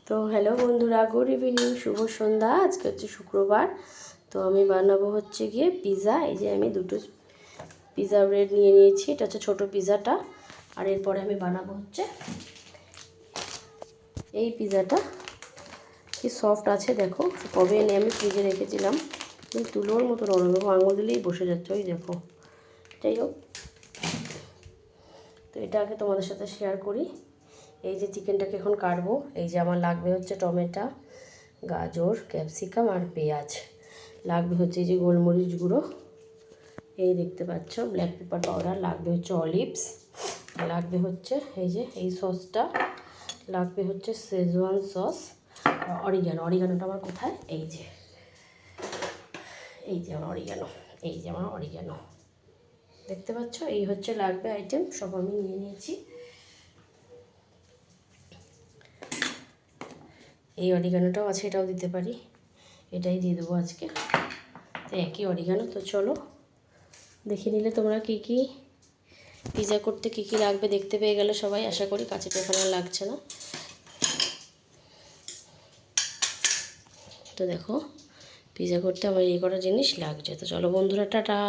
তো হ্যালো বন্ধুরা, good evening, শুভ সন্ধ্যা। আজকে হচ্ছে শুক্রবার। তো আমি বানাবো হচ্ছে গিয়ে পিৎজা। এই যে আমি দুটো পিৎজা ব্রেড নিয়ে নিয়েছি, এটা হচ্ছে ছোটো পিৎজাটা। আর এরপরে আমি বানাবো হচ্ছে এই পিৎজাটা। কি সফট আছে দেখো, কবে এনে আমি ফ্রিজে রেখেছিলাম, তুলোর মতো নরম, আঙুল দিলেই বসে যাচ্ছে, ওই দেখো। যাই হোক, তো এটা আগে তোমাদের সাথে শেয়ার করি। এই যে চিকেনটাকে এখন কাটবো। এই যে আমার লাগবে হচ্ছে টমেটো, গাজর, ক্যাপসিকাম আর পেঁয়াজ। লাগবে হচ্ছে এই যে গোলমরিচ গুঁড়ো, এই দেখতে পাচ্ছ, ব্ল্যাক পেপার পাউডার। লাগবে হচ্ছে অলিভস, লাগবে হচ্ছে এই যে এই সসটা, লাগবে হচ্ছে শেজওয়ান সস, অরিগানো। অরিগানোটা আমার কোথায়, এই যে আমার অরিগানো, এই যে আমার অরিগানো দেখতে পাচ্ছ। এই হচ্ছে লাগবে আইটেম, সব আমি নিয়ে নিয়েছি। এই অরিগানোটাও আছে, এটাও দিতে পারি, এটাই দিয়ে দেবো আজকে। তো একই অরিগানো। তো চলো দেখে নিলে তোমরা কী কী পিৎজা করতে কী কী লাগবে দেখতে পেয়ে গেলে সবাই, আশা করি। কাঁচিটা এখানে লাগছে না। তো দেখো, পিৎজা করতে আমার এই কটা জিনিস লাগছে। তো চলো বন্ধুরা, টাটা।